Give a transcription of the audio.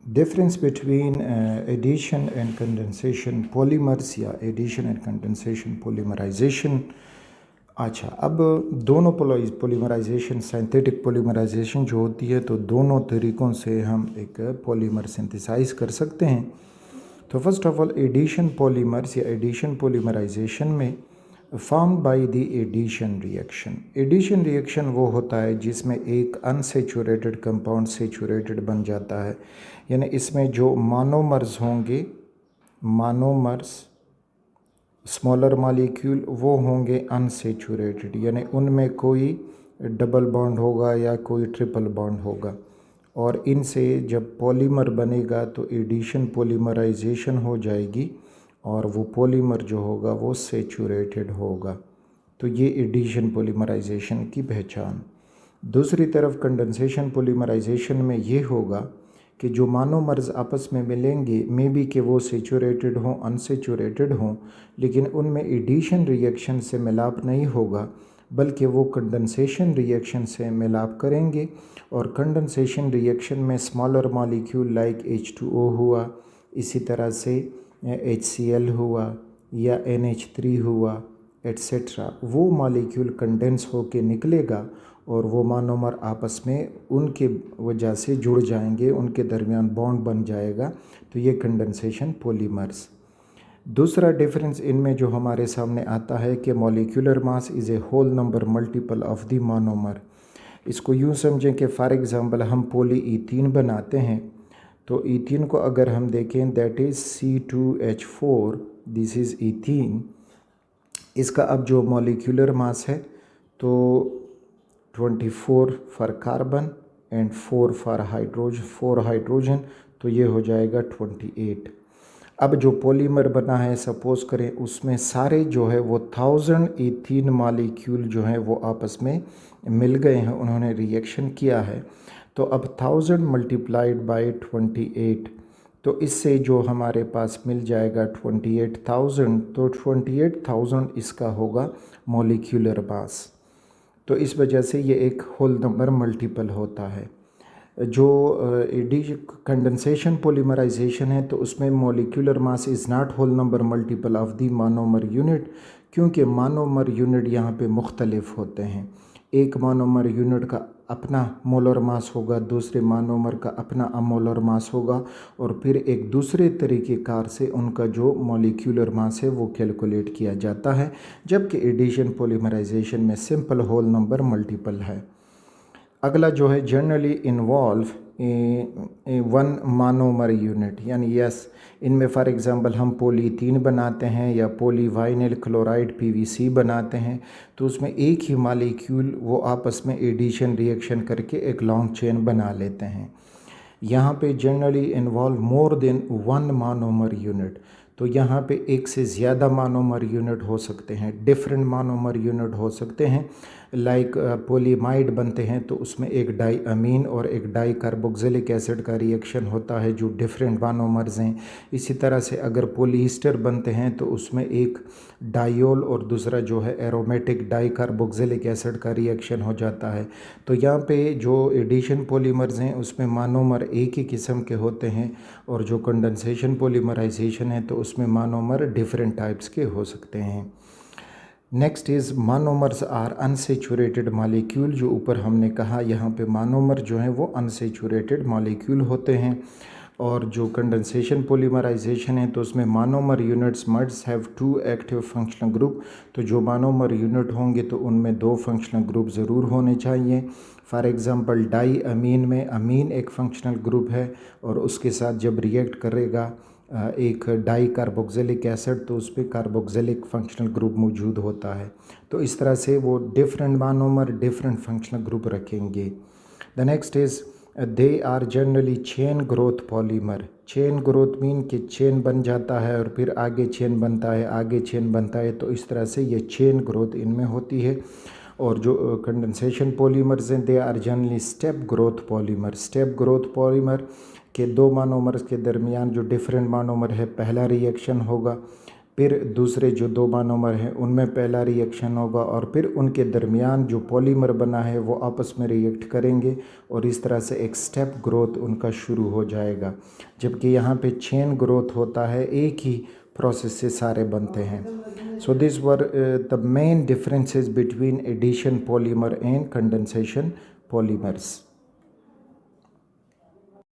Difference between addition and condensation polymers या addition and condensation polymerisation. अच्छा, अब दोनों पॉलीमराइजेशन, सिंथेटिक पॉलीमराइजेशन जो होती है, तो दोनों तरीक़ों से हम एक पॉलीमर सिंथेसाइज कर सकते हैं। तो first of all addition polymers या एडिशन पॉलीमराइजेशन में formed by the addition reaction. Addition reaction वो होता है जिसमें एक अनसेचुरेटेड कंपाउंड सेचुरेटेड बन जाता है, यानी इसमें जो मोनोमर्स होंगे, मोनोमर्स स्मॉलर मॉलिक्यूल वो होंगे अनसेचुरेटेड, यानी उनमें कोई डबल बॉन्ड होगा या कोई ट्रिपल बॉन्ड होगा, और इनसे जब पॉलीमर बनेगा तो एडिशन पॉलीमराइजेशन हो जाएगी और वो पॉलीमर जो होगा वो सेचुरेटेड होगा। तो ये एडिशन पॉलीमराइजेशन की पहचान। दूसरी तरफ कंडेंसेशन पॉलीमराइजेशन में ये होगा कि जो मोनोमर्स आपस में मिलेंगे, मे बी कि वो सेचुरेटेड हों, अनसेचुरेटेड हों, लेकिन उनमें एडिशन रिएक्शन से मिलाप नहीं होगा, बल्कि वो कंडेंसेशन रिएक्शन से मिलाप करेंगे। और कंडेंसेशन रिएक्शन में स्मॉलर मॉलिक्यूल लाइक H2O हुआ, इसी तरह से HCl हुआ या NH3 हुआ एट्सेट्रा, वो मॉलिक्यूल कंडेंस होके निकलेगा और वो मोनोमर आपस में उनके वजह से जुड़ जाएंगे, उनके दरमियान बॉन्ड बन जाएगा। तो ये कंडेंसेशन पॉलीमर्स। दूसरा डिफरेंस इनमें जो हमारे सामने आता है कि molecular mass is a whole number multiple of the monomer. इसको यूँ समझें कि फ़ॉर एग्ज़ाम्पल हम पोली ईथीन बनाते हैं, तो ईथीन को अगर हम देखें that is C2H4, this is ethene. इसका अब जो मॉलिक्यूलर मास है तो 24 for carbon and 4 for hydrogen, 4 hydrogen, तो ये हो जाएगा 28। अब जो पॉलीमर बना है, सपोज़ करें उसमें सारे जो है वो 1000 ईथीन मॉलिक्यूल जो हैं वो आपस में मिल गए हैं, उन्होंने रिएक्शन किया है। तो अब 1000 मल्टीप्लाइड बाई 28, तो इससे जो हमारे पास मिल जाएगा 28,000, तो 28,000 इसका होगा मॉलिक्यूलर मास। तो इस वजह से ये एक होल नंबर मल्टीपल होता है। जो कंडेंसेशन पॉलीमराइजेशन है तो उसमें molecular mass is not whole number multiple of the monomer unit, क्योंकि मोनोमर यूनिट यहाँ पे मुख्तलिफ होते हैं। एक मोनोमर यूनिट का अपना मोलर मास होगा, दूसरे मोनोमर का अपना अमोलर मास होगा, और फिर एक दूसरे तरीक़ेकार से उनका जो मॉलिक्यूलर मास है वो कैलकुलेट किया जाता है, जबकि एडिशन पॉलीमराइजेशन में सिंपल होल नंबर मल्टीपल है। अगला जो है generally involve one monomer unit, यानी यस, इनमें फ़ॉर एग्ज़ाम्पल हम पॉलीथीन बनाते हैं या पॉलीवाइनिल क्लोराइड PVC बनाते हैं, तो उसमें एक ही मॉलिक्यूल वो आपस में एडिशन रिएक्शन करके एक लॉन्ग चेन बना लेते हैं। यहाँ पे generally involve more than one monomer unit, तो यहाँ पे एक से ज़्यादा मोनोमर यूनिट हो सकते हैं, डिफरेंट मोनोमर यूनिट हो सकते हैं। लाइक पॉलीमाइड बनते हैं तो उसमें एक डाई अमीन और एक डाई कार्बोक्सिलिक एसिड का रिएक्शन होता है जो डिफरेंट मोनोमर्स हैं। इसी तरह से अगर पॉलीस्टर बनते हैं तो उसमें एक डायोल और दूसरा जो है एरोमेटिक डाई कार्बोक्सिलिक एसिड का रिएक्शन हो जाता है। तो यहाँ पे जो एडिशन पॉलीमर्स हैं उसमें मोनोमर एक ही किस्म के होते हैं, और जो कंडेंसेशन पॉलीमराइजेशन है तो उसमें मोनोमर डिफरेंट टाइप्स के हो सकते हैं। Next is monomers are unsaturated molecule. जो ऊपर हमने कहा, यहाँ पे मोनोमर जो हैं वो अनसेचुरेटेड मॉलिक्यूल होते हैं। और जो कंडेंसेशन पॉलीमराइजेशन है तो उसमें monomer units must have 2 active functional group. तो जो मोनोमर यूनिट होंगे तो उनमें 2 फंक्शनल ग्रुप ज़रूर होने चाहिए। फॉर एग्ज़ाम्पल डाई अमीन में अमीन एक फंक्शनल ग्रुप है, और उसके साथ जब रिएक्ट करेगा एक डाई कार्बोक्सिलिक एसिड तो उस पर कार्बोक्सिलिक फंक्शनल ग्रुप मौजूद होता है। तो इस तरह से वो different monomer different functional group रखेंगे। The next is they are generally chain growth polymer. Chain growth mean कि चेन बन जाता है और फिर आगे चेन बनता है, आगे चेन बनता है, तो इस तरह से ये चेन ग्रोथ इनमें होती है। और जो कंडेंसेशन पॉलीमर्स हैं they are generally step growth polymer. Step growth polymer के 2 मोनोमर्स के दरमियान जो डिफरेंट मोनोमर है, पहला रिएक्शन होगा, फिर दूसरे जो 2 मोनोमर हैं उनमें पहला रिएक्शन होगा और फिर उनके दरमियान जो पॉलीमर बना है वो आपस में रिएक्ट करेंगे और इस तरह से एक स्टेप ग्रोथ उनका शुरू हो जाएगा। जबकि यहाँ पे चेन ग्रोथ होता है, एक ही प्रोसेस से सारे बनते हैं। So this were the main differences between addition polymer and condensation polymers.